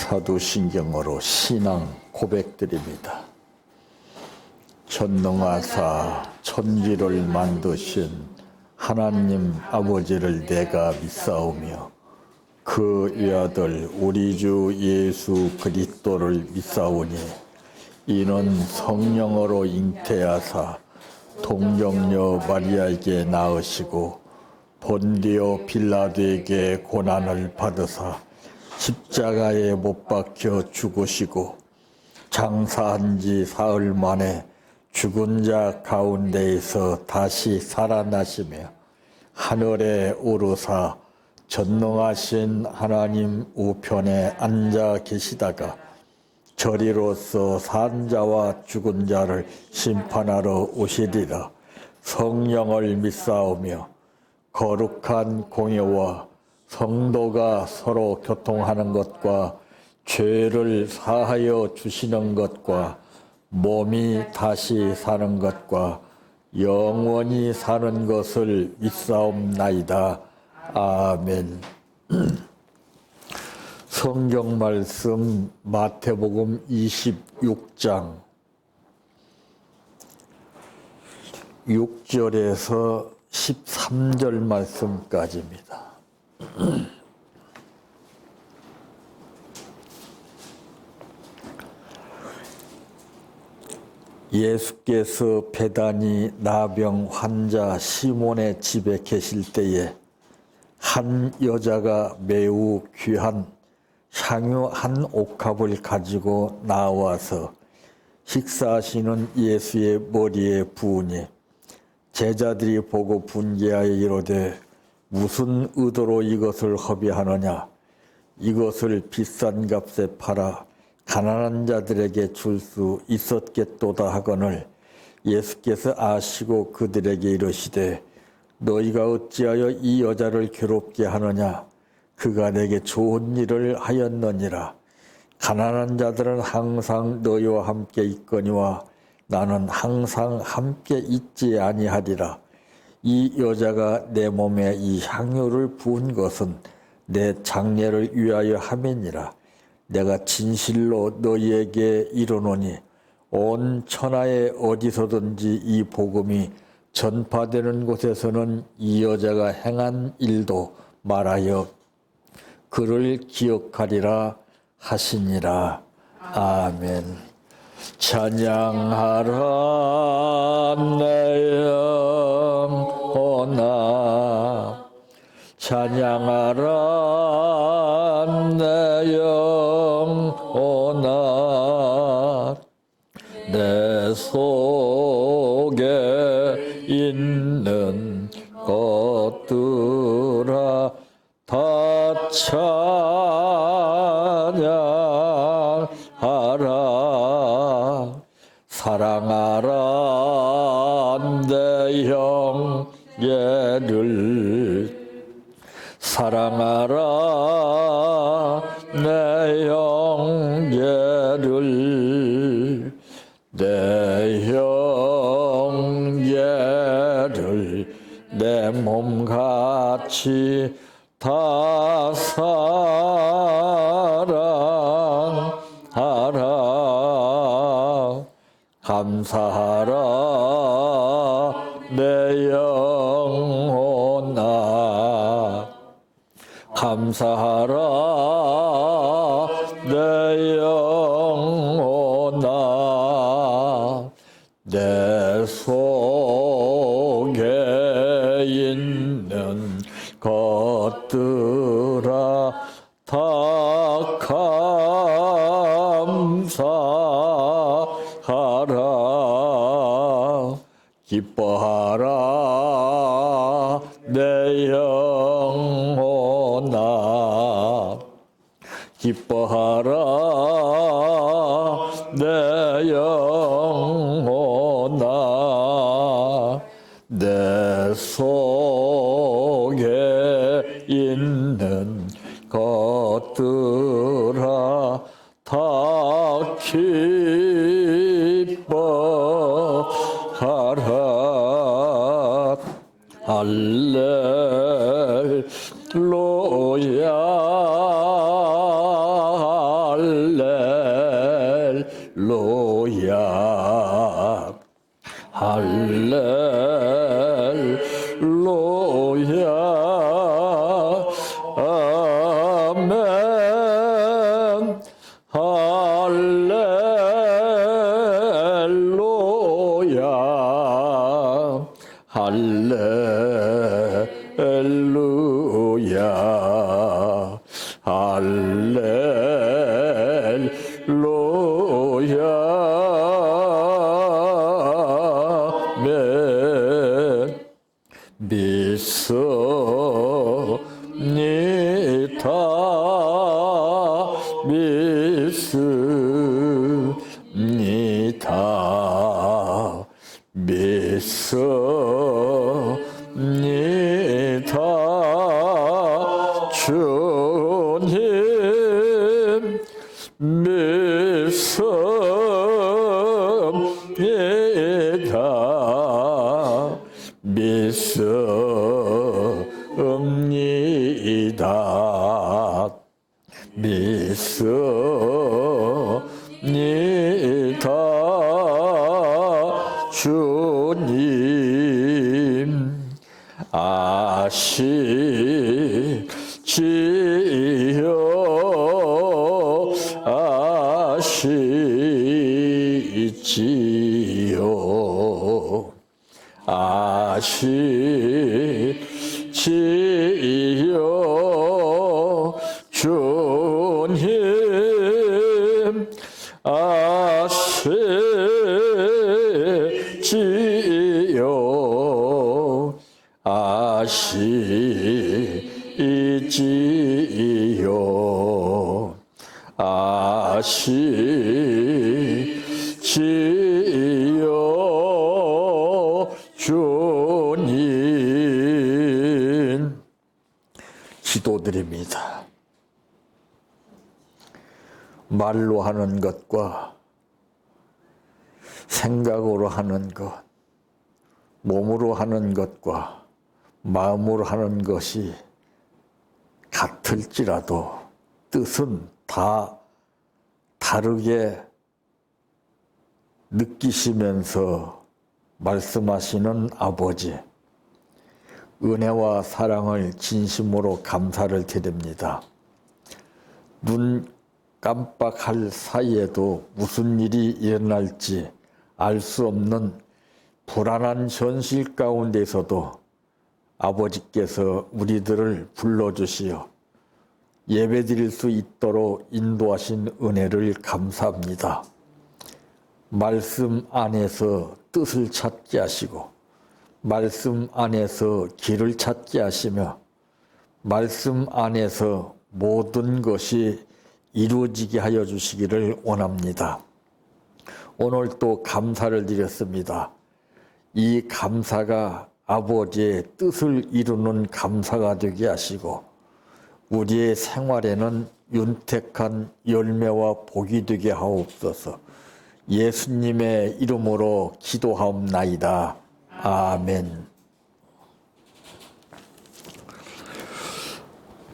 사도신경으로 신앙 고백드립니다. 전능하사 천지를 만드신 하나님 아버지를 내가 믿사오며 그 외아들 우리 주 예수 그리스도를 믿사오니 이는 성령으로 잉태하사 동정녀 마리아에게 낳으시고 본디오 빌라도에게 고난을 받으사 십자가에 못 박혀 죽으시고 장사한 지 사흘 만에 죽은 자 가운데에서 다시 살아나시며 하늘에 오르사 전능하신 하나님 우편에 앉아 계시다가 저리로서 산 자와 죽은 자를 심판하러 오시리라. 성령을 믿사오며 거룩한 공예와 성도가 서로 교통하는 것과 죄를 사하여 주시는 것과 몸이 다시 사는 것과 영원히 사는 것을 믿사옵나이다. 아멘. 성경 말씀 마태복음 26장 6절에서 13절 말씀까지입니다. 예수께서 베다니 나병 환자 시몬의 집에 계실 때에 한 여자가 매우 귀한 향유 한 옥합을 가지고 나와서 식사하시는 예수의 머리에 부으니 제자들이 보고 분개하여 이르되 무슨 의도로 이것을 허비하느냐? 이것을 비싼 값에 팔아 가난한 자들에게 줄 수 있었겠도다 하거늘 예수께서 아시고 그들에게 이르시되 너희가 어찌하여 이 여자를 괴롭게 하느냐? 그가 내게 좋은 일을 하였느니라. 가난한 자들은 항상 너희와 함께 있거니와 나는 항상 함께 있지 아니하리라. 이 여자가 내 몸에 이 향유를 부은 것은 내 장례를 위하여 함이니라. 내가 진실로 너희에게 이르노니 온 천하에 어디서든지 이 복음이 전파되는 곳에서는 이 여자가 행한 일도 말하여 그를 기억하리라 하시니라. 아멘. 찬양하라 내 영혼아, 찬양하라 내 영혼아, 내 속에 있는 것들아 다 찬양하라. 사랑하라 내 형제를, 사랑하라 내 형제를, 내 형제를 내 몸같이 다 사랑하라. 감사하라 내 영혼아, 감사하라 내 영혼아, 내 속에 있는 것들아 다 감사하라. 기뻐하라 내 영혼아, 기뻐하라 내 영혼아, 내 속에 있는 것들아 다 기뻐하라. 할렐루야 할렐루야 할렐루야 멘 믿습니다 믿습니다 믿습니다 주님 믿습니다 믿습니다 믿습니다 주님 아시지요 아시지요 아시지요 주님 아시지요 아시지요 아시지요 주님 기도드립니다. 말로 하는 것과 생각으로 하는 것, 몸으로 하는 것과 마음으로 하는 것이 같을지라도 뜻은 다 다르게 느끼시면서 말씀하시는 아버지, 은혜와 사랑을 진심으로 감사를 드립니다. 눈 깜빡할 사이에도 무슨 일이 일어날지 알 수 없는 불안한 현실 가운데서도 아버지께서 우리들을 불러주시어 예배드릴 수 있도록 인도하신 은혜를 감사합니다. 말씀 안에서 뜻을 찾게 하시고 말씀 안에서 길을 찾게 하시며 말씀 안에서 모든 것이 이루어지게 하여 주시기를 원합니다. 오늘 또 감사를 드렸습니다. 이 감사가 아버지의 뜻을 이루는 감사가 되게 하시고 우리의 생활에는 윤택한 열매와 복이 되게 하옵소서. 예수님의 이름으로 기도하옵나이다. 아멘.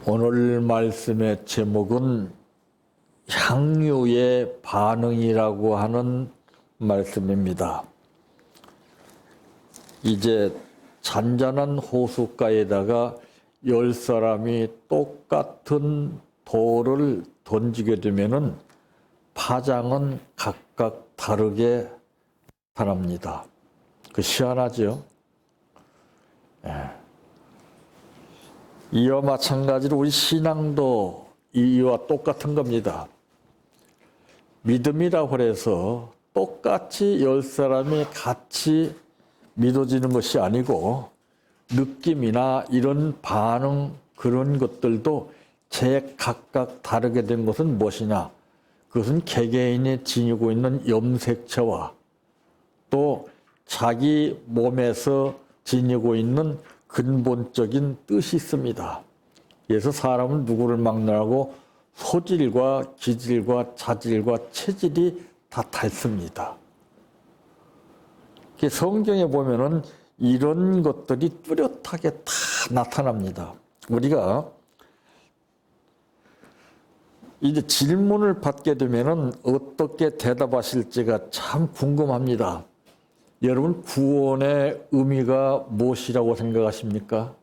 오늘 말씀의 제목은 향유의 반응이라고 하는 말씀입니다. 이제 잔잔한 호숫가에다가 10사람이 똑같은 돌을 던지게 되면은 파장은 각각 다르게 나타납니다. 그 희한하죠? 예. 이와 마찬가지로 우리 신앙도 이와 똑같은 겁니다. 믿음이라고 해서 똑같이 10사람이 같이 믿어지는 것이 아니고 느낌이나 이런 반응 그런 것들도 각각 다르게 된 것은 무엇이냐? 그것은 개개인이 지니고 있는 염색체와 또 자기 몸에서 지니고 있는 근본적인 뜻이 있습니다. 그래서 사람은 누구를 막론하고 소질과 기질과 자질과 체질이 다 닳습니다. 성경에 보면은 이런 것들이 뚜렷하게 다 나타납니다. 우리가 이제 질문을 받게 되면은 어떻게 대답하실지가 참 궁금합니다. 여러분, 구원의 의미가 무엇이라고 생각하십니까?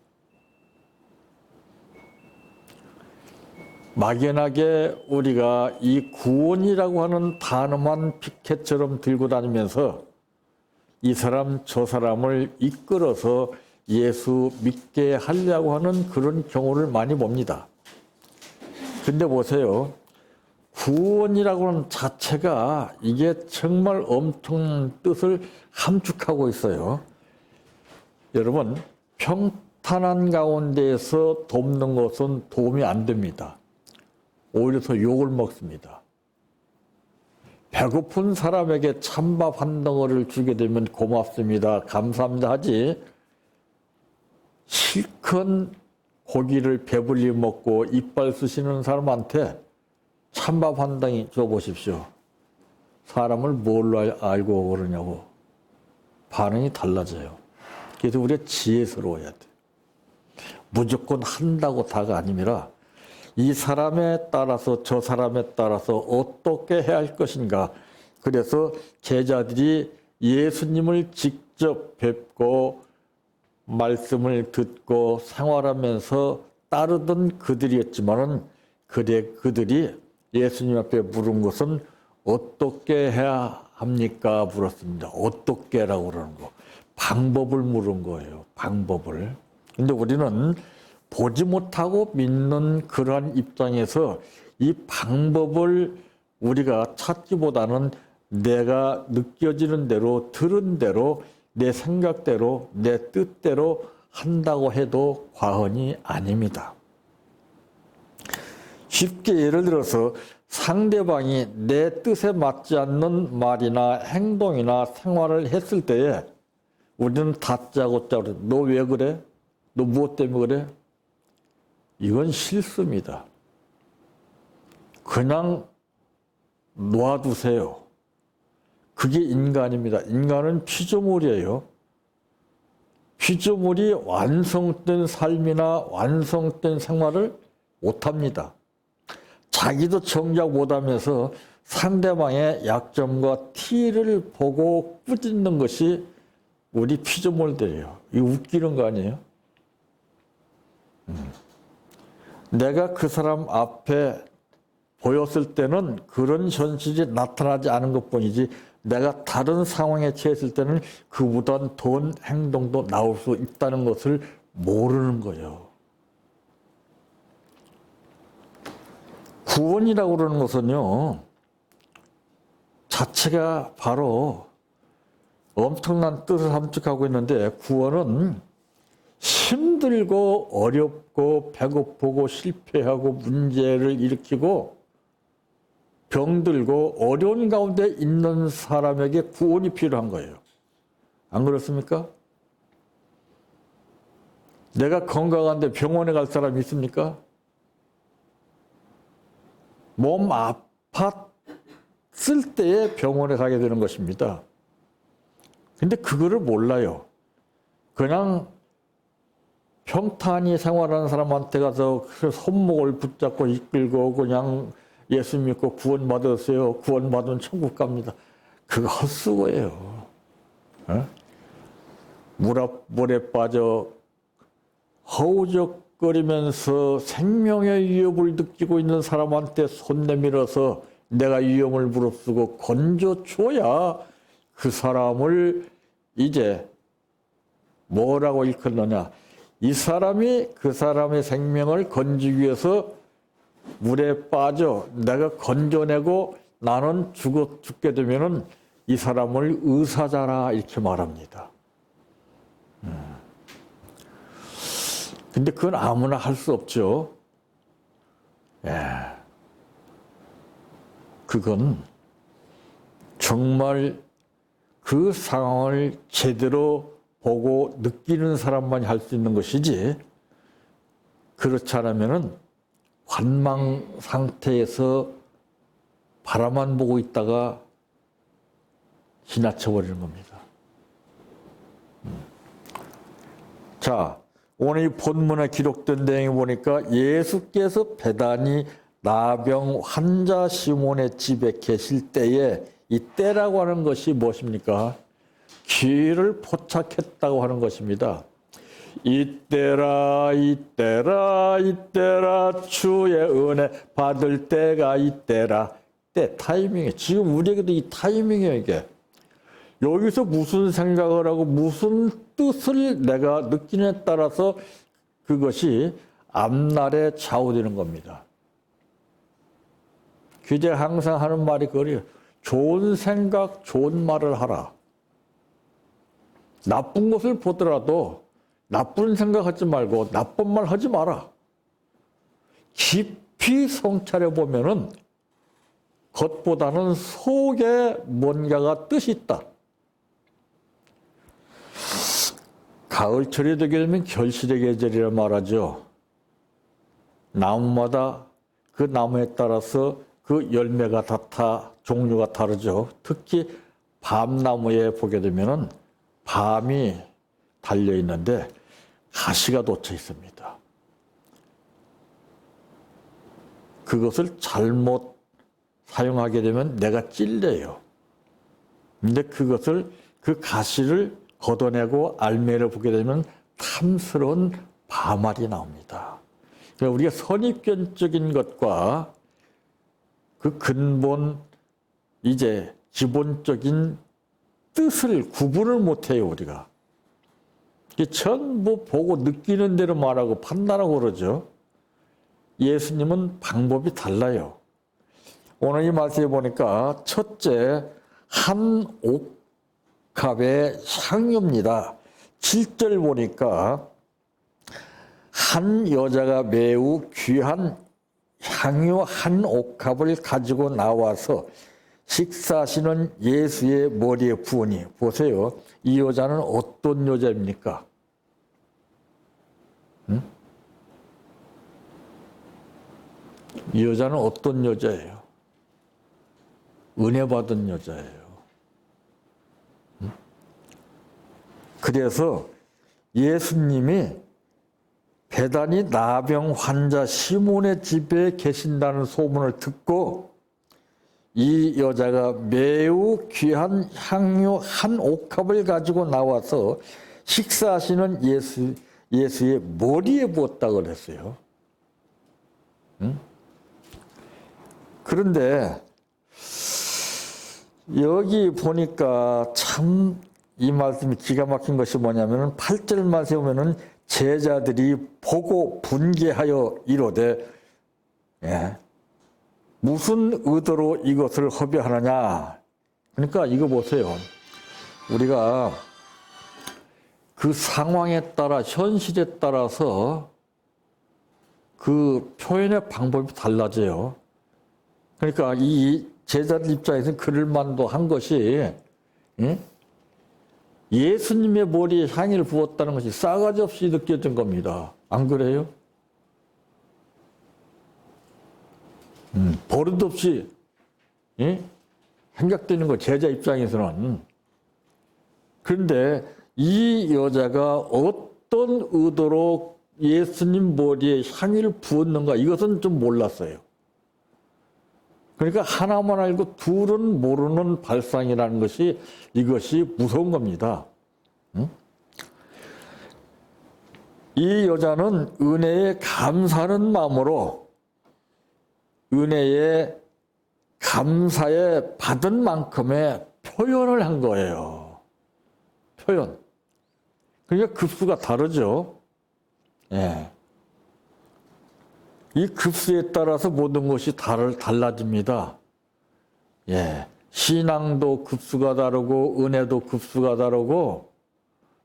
막연하게 우리가 이 구원이라고 하는 단어만 피켓처럼 들고 다니면서 이 사람 저 사람을 이끌어서 예수 믿게 하려고 하는 그런 경우를 많이 봅니다. 근데 보세요. 구원이라고 하는 자체가 이게 정말 엄청난 뜻을 함축하고 있어요. 여러분, 평탄한 가운데에서 돕는 것은 도움이 안 됩니다. 오히려 더 욕을 먹습니다. 배고픈 사람에게 찬밥 한 덩어리를 주게 되면 고맙습니다, 감사합니다 하지, 실컷 고기를 배불리 먹고 이빨 쓰시는 사람한테 찬밥 한 덩이 줘보십시오. 사람을 뭘로 알고 그러냐고 반응이 달라져요. 그래서 우리가 지혜스러워야 돼. 무조건 한다고 다가 아니라 이 사람에 따라서 저 사람에 따라서 어떻게 해야 할 것인가. 그래서 제자들이 예수님을 직접 뵙고 말씀을 듣고 생활하면서 따르던 그들이었지만은 그들이 예수님 앞에 물은 것은 어떻게 해야 합니까? 물었습니다. 어떻게라고 그러는 거. 방법을 물은 거예요. 방법을. 근데 우리는 보지 못하고 믿는 그러한 입장에서 이 방법을 우리가 찾기보다는 내가 느껴지는 대로, 들은 대로, 내 생각대로, 내 뜻대로 한다고 해도 과언이 아닙니다. 쉽게 예를 들어서 상대방이 내 뜻에 맞지 않는 말이나 행동이나 생활을 했을 때에 우리는 다짜고짜 그래. 너 왜 그래? 너 무엇 때문에 그래? 이건 실수입니다. 그냥 놔두세요. 그게 인간입니다. 인간은 피조물이에요. 피조물이 완성된 삶이나 완성된 생활을 못합니다. 자기도 정작 못하면서 상대방의 약점과 티를 보고 꾸짖는 것이 우리 피조물들이에요. 이거 웃기는 거 아니에요? 내가 그 사람 앞에 보였을 때는 그런 현실이 나타나지 않은 것뿐이지 내가 다른 상황에 처했을 때는 그보다 더 행동도 나올 수 있다는 것을 모르는 거예요. 구원이라고 그러는 것은요, 자체가 바로 엄청난 뜻을 함축하고 있는데, 구원은 힘들고 어렵고 배고프고 실패하고 문제를 일으키고 병들고 어려운 가운데 있는 사람에게 구원이 필요한 거예요. 안 그렇습니까? 내가 건강한데 병원에 갈 사람이 있습니까? 몸 아팠을 때에 병원에 가게 되는 것입니다. 근데 그거를 몰라요. 그냥 평탄히 생활하는 사람한테 가서 손목을 붙잡고 이끌고 그냥 예수 믿고 구원 받으세요. 구원 받으면 천국 갑니다. 그거 헛수고예요. 물에 빠져 허우적거리면서 생명의 위협을 느끼고 있는 사람한테 손 내밀어서 내가 위험을 무릅쓰고 건져줘야 그 사람을 이제 뭐라고 일컫느냐. 이 사람이 그 사람의 생명을 건지기 위해서 물에 빠져 내가 건져내고 나는 죽게 되면은 이 사람을 의사자라 이렇게 말합니다. 근데 그건 아무나 할 수 없죠. 예. 그건 정말 그 상황을 제대로 보고 느끼는 사람만이 할 수 있는 것이지, 그렇지 않으면은 관망 상태에서 바라만 보고 있다가 지나쳐 버리는 겁니다. 자, 오늘 이 본문에 기록된 내용을 보니까 예수께서 베다니 나병 환자 시몬의 집에 계실 때에, 이 때라고 하는 것이 무엇입니까? 기회를 포착했다고 하는 것입니다. 이때라 이때라 이때라 주의 은혜 받을 때가 이때라. 때, 타이밍이. 지금 우리에게도 이 타이밍이에요, 이게. 여기서 무슨 생각을 하고 무슨 뜻을 내가 느끼느냐에 따라서 그것이 앞날에 좌우되는 겁니다. 제가 항상 하는 말이 그래요. 좋은 생각, 좋은 말을 하라. 나쁜 것을 보더라도 나쁜 생각하지 말고 나쁜 말 하지 마라. 깊이 성찰해 보면은 겉보다는 속에 뭔가가 뜻이 있다. 가을철이 되게 되면 결실의 계절이라 말하죠. 나무마다 그 나무에 따라서 그 열매가 종류가 다르죠. 특히 밤나무에 보게 되면은 밤이 달려 있는데 가시가 돋쳐 있습니다. 그것을 잘못 사용하게 되면 내가 찔려요. 근데 그 가시를 걷어내고 알매를 보게 되면 탐스러운 밤알이 나옵니다. 그러니까 우리가 선입견적인 것과 그 근본, 이제 기본적인 뜻을 구분을 못해요, 우리가. 전부 보고 느끼는 대로 말하고 판단하고 그러죠. 예수님은 방법이 달라요. 오늘 이 말씀에 보니까 첫째, 한 옥합의 향유입니다. 7절 보니까 한 여자가 매우 귀한 향유 한 옥합을 가지고 나와서 식사하시는 예수의 머리에 부으니, 보세요. 이 여자는 어떤 여자입니까? 응? 이 여자는 어떤 여자예요? 은혜 받은 여자예요. 응? 그래서 예수님이 베다니 나병 환자 시몬의 집에 계신다는 소문을 듣고 이 여자가 매우 귀한 향유 한 옥합을 가지고 나와서 식사하시는 예수의 머리에 부었다고 그랬어요. 응? 그런데 여기 보니까 참 이 말씀이 기가 막힌 것이 뭐냐면은 8절 말씀에 보면은 제자들이 보고 분개하여 이르되, 무슨 의도로 이것을 허비하느냐. 그러니까 이거 보세요. 우리가 그 상황에 따라, 현실에 따라서 그 표현의 방법이 달라져요. 그러니까 이 제자들 입장에서는 그럴만도 한 것이, 예수님의 머리에 향기를 부었다는 것이 싸가지 없이 느껴진 겁니다. 안 그래요? 버릇없이 생각되는 거, 제자 입장에서는. 그런데 이 여자가 어떤 의도로 예수님 머리에 향기를 부었는가, 이것은 좀 몰랐어요. 그러니까 하나만 알고 둘은 모르는 발상이라는 것이, 이것이 무서운 겁니다. 이 여자는 은혜에 감사하는 마음으로 은혜에 감사에 받은 만큼의 표현을 한 거예요. 표현. 그러니까 급수가 다르죠. 예. 이 급수에 따라서 모든 것이 달라집니다. 예. 신앙도 급수가 다르고, 은혜도 급수가 다르고,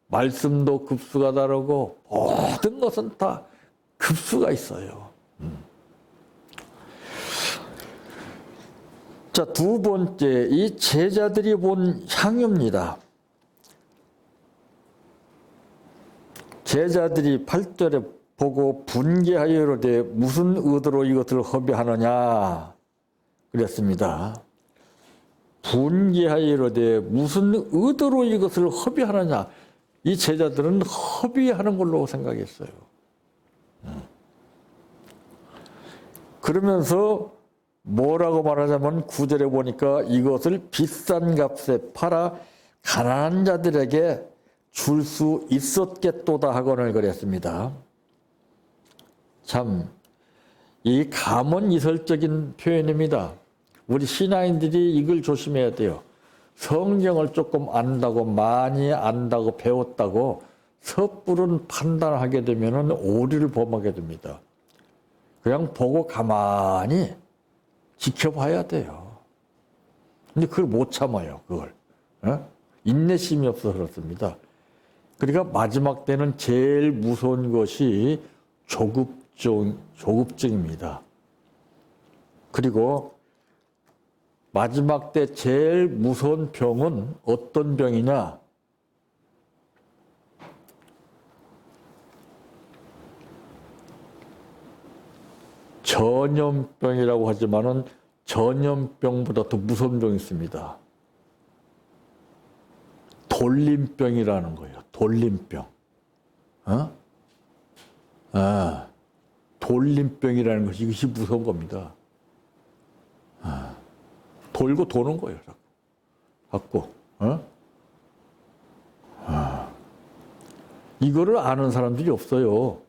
말씀도 급수가 다르고, 모든 것은 다 급수가 있어요. 자, 두 번째, 이 제자들이 본 향유입니다. 제자들이 8절에 보고 분개하여 이르되 무슨 의도로 이것을 허비하느냐 그랬습니다. 분개하여 이르되 무슨 의도로 이것을 허비하느냐. 이 제자들은 허비하는 걸로 생각했어요. 그러면서 뭐라고 말하자면 9절에 보니까 이것을 비싼 값에 팔아 가난한 자들에게 줄 수 있었겠도다 하거늘 그랬습니다. 참, 이 감언이설적인 표현입니다. 우리 신앙인들이 이걸 조심해야 돼요. 성경을 조금 안다고, 많이 안다고, 배웠다고 섣부른 판단하게 되면 오류를 범하게 됩니다. 그냥 보고 가만히 지켜봐야 돼요. 근데 그걸 못 참아요, 그걸. 인내심이 없어서 그렇습니다. 그러니까 마지막 때는 제일 무서운 것이 조급증입니다. 그리고 마지막 때 제일 무서운 병은 어떤 병이냐? 전염병이라고 하지만은 전염병보다 더 무서운 병이 있습니다. 돌림병이라는 거예요. 돌림병. 돌림병이라는 것이 이것이 무서운 겁니다. 돌고 도는 거예요. 자꾸. 이거를 아는 사람들이 없어요.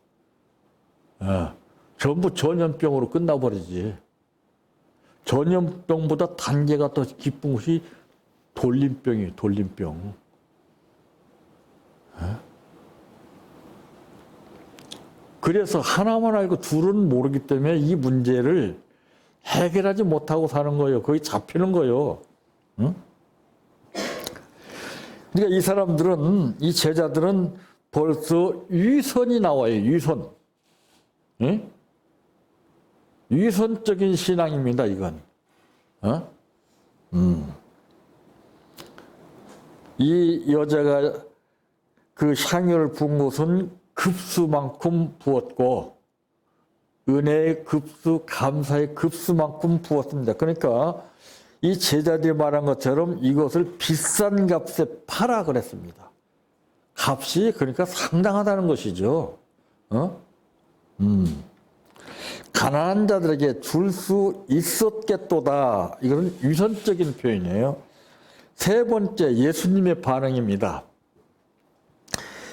전부 전염병으로 끝나버리지. 전염병보다 단계가 더 깊은 것이 돌림병이에요. 돌림병. 그래서 하나만 알고 둘은 모르기 때문에 이 문제를 해결하지 못하고 사는 거예요. 거기 잡히는 거예요. 그러니까 이 사람들은, 이 제자들은 벌써 위선이 나와요. 위선. 위선적인 신앙입니다. 이건. 이 여자가 그 향유를 부은 것은 급수만큼 부었고 은혜의 급수, 감사의 급수만큼 부었습니다. 그러니까 이 제자들이 말한 것처럼 이것을 비싼 값에 팔아 그랬습니다. 값이 그러니까 상당하다는 것이죠. 가난한 자들에게 줄 수 있었겠도다. 이것은 위선적인 표현이에요. 세 번째, 예수님의 반응입니다.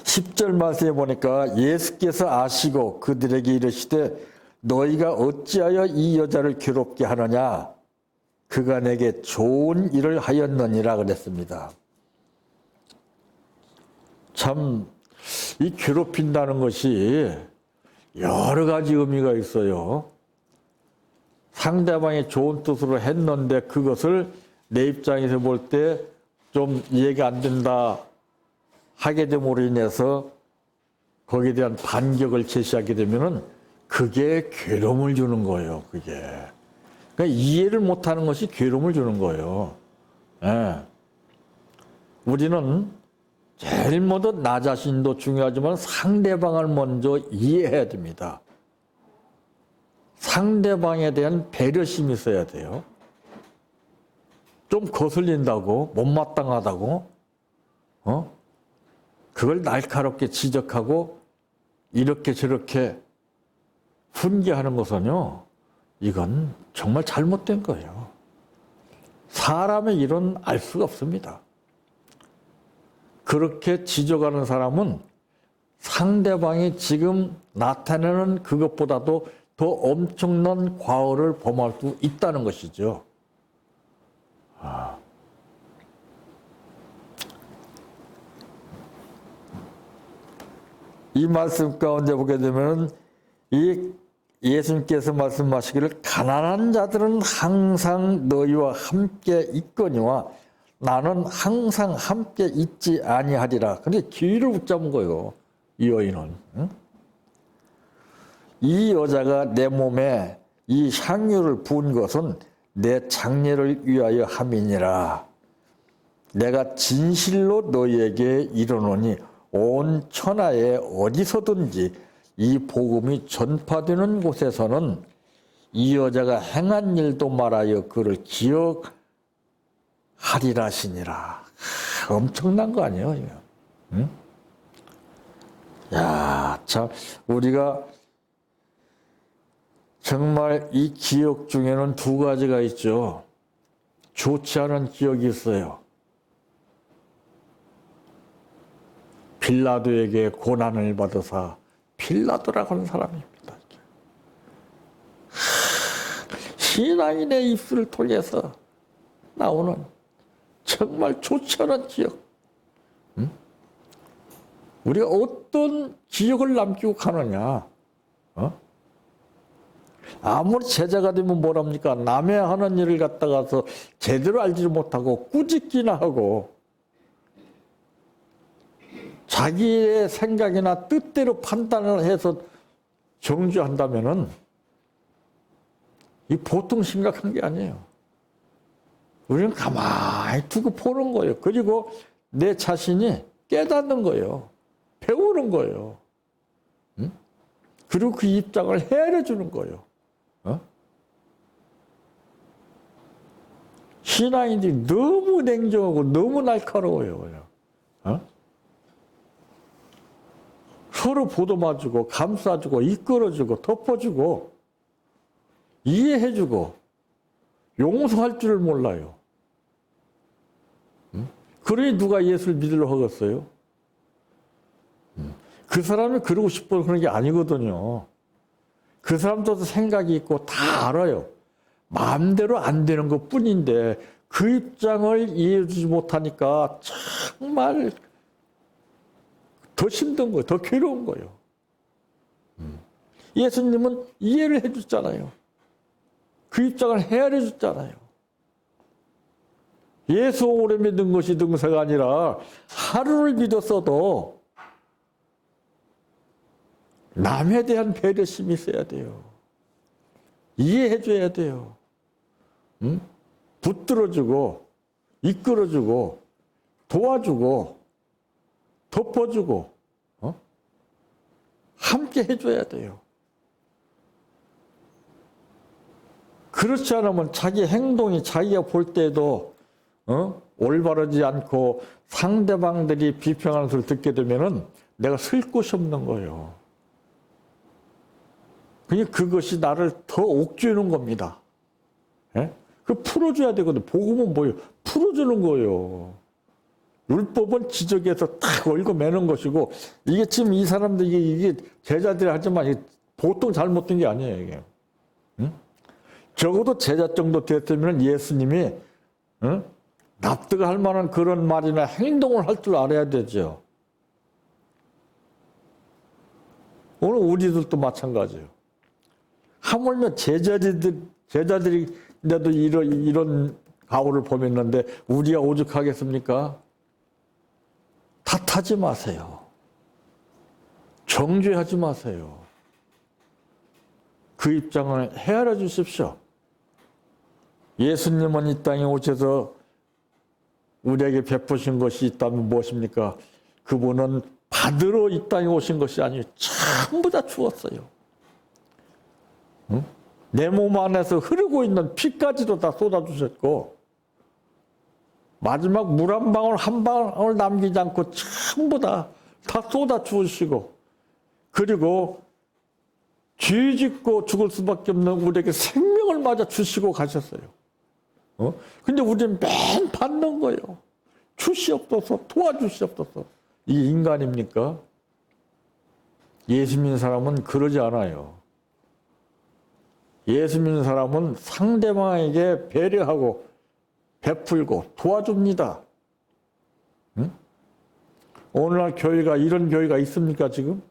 10절 말씀에 보니까 예수께서 아시고 그들에게 이르시되 너희가 어찌하여 이 여자를 괴롭게 하느냐? 그가 내게 좋은 일을 하였느니라 그랬습니다. 참, 이 괴롭힌다는 것이 여러 가지 의미가 있어요. 상대방이 좋은 뜻으로 했는데 그것을 내 입장에서 볼 때 좀 이해가 안 된다 하게 됨으로 인해서 거기에 대한 반격을 제시하게 되면은 그게 괴로움을 주는 거예요. 그게. 그러니까 이해를 못하는 것이 괴로움을 주는 거예요. 우리는 제일 먼저 나 자신도 중요하지만 상대방을 먼저 이해해야 됩니다. 상대방에 대한 배려심이 있어야 돼요. 좀 거슬린다고, 못마땅하다고, 그걸 날카롭게 지적하고 이렇게 저렇게 훈계하는 것은요, 이건 정말 잘못된 거예요. 사람의 일은 알 수가 없습니다. 그렇게 지적하는 사람은 상대방이 지금 나타내는 그것보다도 더 엄청난 과오를 범할 수 있다는 것이죠. 이 말씀 가운데 보게 되면 이 예수님께서 말씀하시기를 가난한 자들은 항상 너희와 함께 있거니와 나는 항상 함께 있지 아니하리라. 근데 귀를 붙잡은 거예요. 이 여인은. 이 여자가 내 몸에 이 향유를 부은 것은 내 장례를 위하여 함이니라. 내가 진실로 너희에게 이르노니 온 천하에 어디서든지 이 복음이 전파되는 곳에서는 이 여자가 행한 일도 말하여 그를 기억하리라 하시니라. 엄청난 거 아니에요? 응? 야, 참 우리가 정말 이 기억 중에는 두 가지가 있죠. 좋지 않은 기억이 있어요. 빌라도에게 고난을 받으사 빌라도라고 하는 사람입니다. 신앙인의 입술을 통해서 나오는 정말 좋지 않은 기억. 응? 우리가 어떤 기억을 남기고 가느냐. 어? 아무리 제자가 되면 뭐랍니까? 남의 하는 일을 갖다가서 제대로 알지 못하고 꾸짖기나 하고 자기의 생각이나 뜻대로 판단을 해서 정죄한다면은 이 보통 심각한 게 아니에요. 우리는 가만히 두고 보는 거예요. 그리고 내 자신이 깨닫는 거예요. 배우는 거예요. 응? 그리고 그 입장을 헤아려 주는 거예요. 어? 신앙인들이 너무 냉정하고 너무 날카로워요. 어? 서로 보듬어주고 감싸주고 이끌어주고 덮어주고 이해해주고 용서할 줄을 몰라요. 응? 그러니 누가 예수를 믿으려고 하겠어요? 그 사람이 그러고 싶어서 그런 게 아니거든요. 그 사람도 생각이 있고 다 알아요. 마음대로 안 되는 것 뿐인데 그 입장을 이해해주지 못하니까 정말 더 힘든 거예요. 더 괴로운 거예요. 예수님은 이해를 해줬잖아요. 그 입장을 헤아려 줬잖아요. 예수 오래 믿는 것이 등세가 아니라 하루를 믿었어도 남에 대한 배려심이 있어야 돼요. 이해해줘야 돼요. 응? 붙들어주고 이끌어주고 도와주고 덮어주고 함께 해줘야 돼요. 그렇지 않으면 자기 행동이 자기가 볼 때도 올바르지 않고 상대방들이 비평하는 소리를 듣게 되면은 내가 쓸 곳이 없는 거예요. 그러니까 그것이 나를 더 옥죄는 겁니다. 예? 그 풀어줘야 되거든. 복음은 뭐예요? 풀어주는 거예요. 율법은 지적해서 탁 얽어 매는 것이고 이게 지금 이 사람들 이게 제자들이 하지만 이게 보통 잘못된 게 아니에요. 이게. 응? 적어도 제자 정도 됐으면 예수님이 납득할 만한 그런 말이나 행동을 할 줄 알아야 되죠. 오늘 우리들도 마찬가지예요. 하물며 제자들인데도 이런 가오를 범했는데 우리가 오죽하겠습니까? 탓하지 마세요. 정죄하지 마세요. 그 입장을 헤아려 주십시오. 예수님은 이 땅에 오셔서 우리에게 베푸신 것이 있다면 무엇입니까? 그분은 받으러 이 땅에 오신 것이 아니에요. 전부 다 주었어요. 응? 내 몸 안에서 흐르고 있는 피까지도 다 쏟아주셨고 마지막 물 한 방울 남기지 않고 전부 다 쏟아주시고 그리고 죄 짓고 죽을 수밖에 없는 우리에게 생명을 맞아 주시고 가셨어요. 근데 우리는 맨 받는 거예요. 주시옵소서, 도와주시옵소서. 이게 인간입니까? 예수 믿는 사람은 그러지 않아요. 예수 믿는 사람은 상대방에게 배려하고 베풀고 도와줍니다. 응? 오늘날 교회가 이런 교회가 있습니까 지금?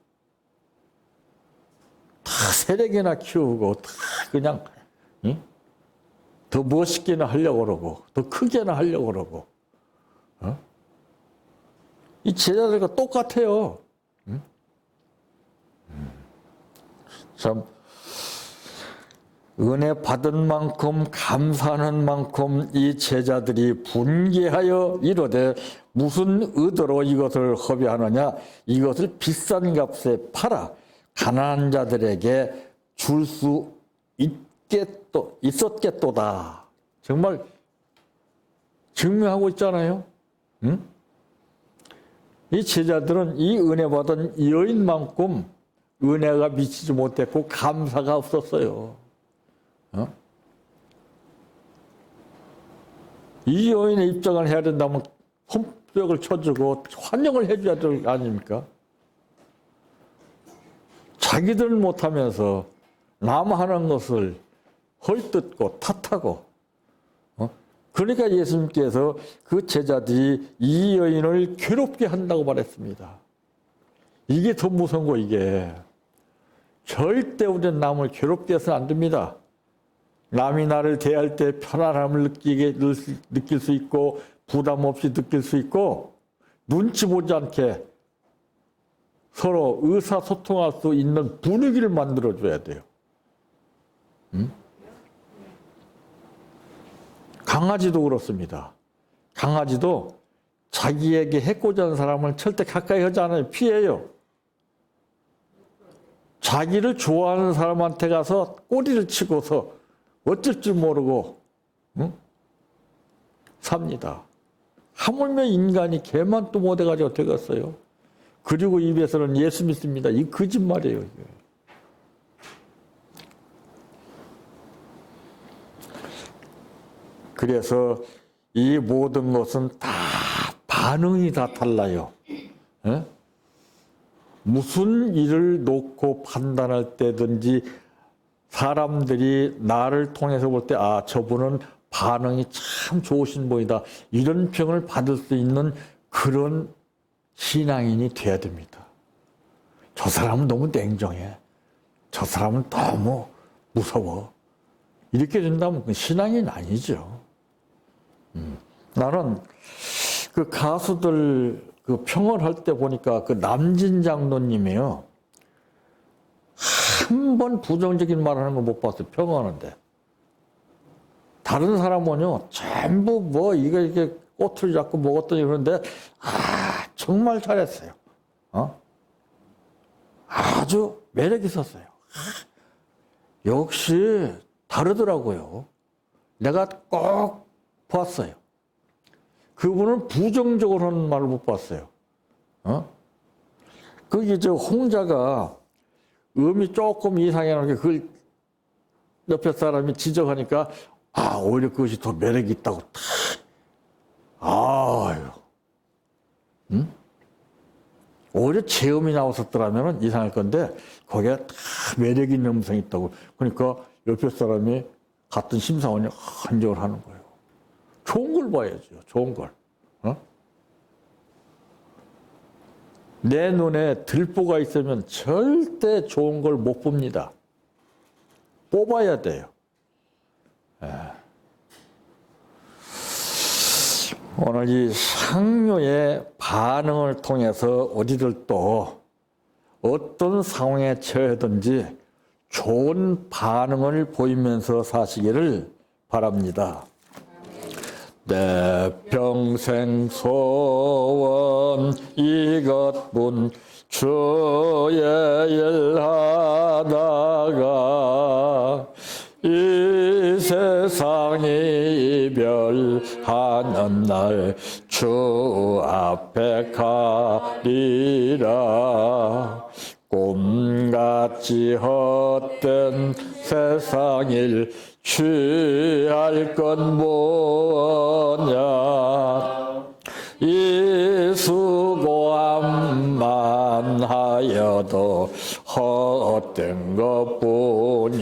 다 세력이나 키우고 다 그냥 응? 더 멋있게나 하려고 그러고 더 크게나 하려고 그러고 이 제자들과 똑같아요. 응? 참 은혜 받은 만큼 감사하는 만큼 이 제자들이 분개하여 이르되 무슨 의도로 이것을 허비하느냐 이것을 비싼 값에 팔아 가난한 자들에게 줄 수 있었겠도다. 정말 증명하고 있잖아요. 응? 이 제자들은 이 은혜 받은 여인만큼 은혜가 미치지 못했고 감사가 없었어요. 이 여인의 입장을 해야 된다면 손뼉을 쳐주고 환영을 해줘야 될 거 아닙니까? 자기들은 못하면서 남 하는 것을 헐뜯고 탓하고 그러니까 예수님께서 그 제자들이 이 여인을 괴롭게 한다고 말했습니다. 이게 더 무서운 거, 이게. 절대 우리는 남을 괴롭게 해서는 안 됩니다. 남이 나를 대할 때 편안함을 느낄 수 있고, 부담 없이 느낄 수 있고, 눈치 보지 않게 서로 의사소통할 수 있는 분위기를 만들어줘야 돼요. 응? 강아지도 그렇습니다. 강아지도 자기에게 해코지 하는 사람을 절대 가까이 하지 않아요. 피해요. 자기를 좋아하는 사람한테 가서 꼬리를 치고서 어쩔 줄 모르고 응? 삽니다. 하물며 인간이 개만 또 못해가지고 되겠어요. 그리고 입에서는 예수 믿습니다. 이 거짓말이에요. 이게. 그래서 이 모든 것은 다 반응이 다 달라요. 에? 무슨 일을 놓고 판단할 때든지 사람들이 나를 통해서 볼 때, 아, 저분은 반응이 참 좋으신 분이다. 이런 평을 받을 수 있는 그런 신앙인이 돼야 됩니다. 저 사람은 너무 냉정해. 저 사람은 너무 무서워. 이렇게 된다면 신앙인 아니죠. 나는 그 가수들 그 평을 할 때 보니까 그 남진 장로님이요. 한 번 부정적인 말 하는 거 못 봤어요. 평하는데. 다른 사람은요, 전부 뭐, 이렇게 꽃을 잡고 먹었더니 그러는데, 아, 정말 잘했어요. 아주 매력 있었어요. 역시 다르더라고요. 내가 꼭 봤어요. 그분은 부정적으로 하는 말을 못 봤어요. 거기 저 홍자가 음이 조금 이상하게 그걸 옆에 사람이 지적하니까 아, 오히려 그것이 더 매력이 있다고 탁. 아유. 응? 오히려 제음이 나왔었더라면 이상할 건데 거기에 다 매력 있는 음성이 있다고. 그러니까 옆에 사람이 같은 심사원이 한적을 하는 거예요. 좋은 걸 봐야죠. 좋은 걸. 내 눈에 들보가 있으면 절대 좋은 걸 못 봅니다. 뽑아야 돼요. 오늘 이 상류의 반응을 통해서 우리들 또 어떤 상황에 처해든지 좋은 반응을 보이면서 사시기를 바랍니다. 내 평생 소원 이것뿐 주의 일하다가 이 세상이 이별하는 날 주 앞에 가리라. 꿈같이 헛된 세상일 취할 건 뭐냐. 이 수고함만 하여도 헛된 것뿐일세.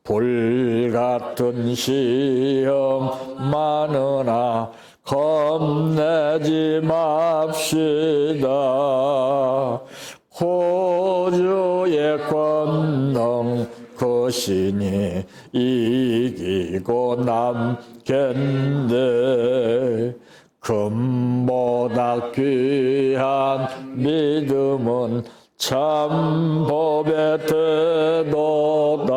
불같은 시험 많으나 겁내지 맙시다. 호주의 권능 그 신이 이기고 남겠네. 금보다 귀한 믿음은 참 법에 되도다.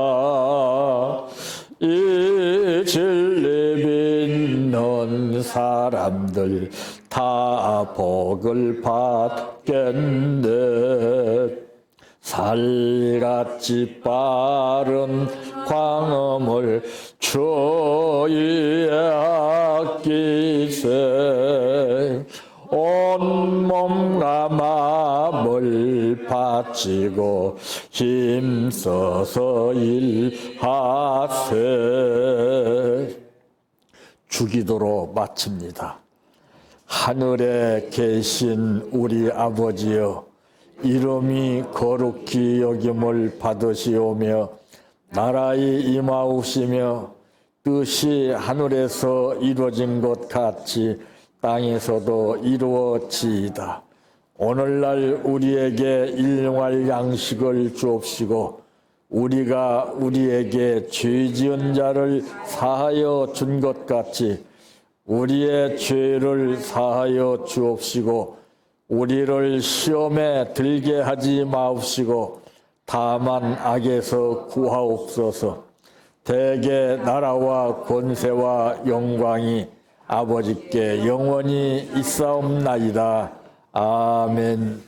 이 진리 믿는 사람들 다 복을 받겠네. 살같이 빠른 광음을 주위에 아끼세. 온몸과 마음을 바치고 힘써서 일하세. 주기도로 마칩니다. 하늘에 계신 우리 아버지여, 이름이 거룩히 여김을 받으시오며 나라의 임하옵시며 뜻이 하늘에서 이루어진 것 같이 땅에서도 이루어지이다. 오늘날 우리에게 일용할 양식을 주옵시고 우리가 우리에게 죄 지은 자를 사하여 준 것 같이 우리의 죄를 사하여 주옵시고 우리를 시험에 들게 하지 마옵시고 다만 악에서 구하옵소서. 대개 나라와 권세와 영광이 아버지께 영원히 있사옵나이다. 아멘.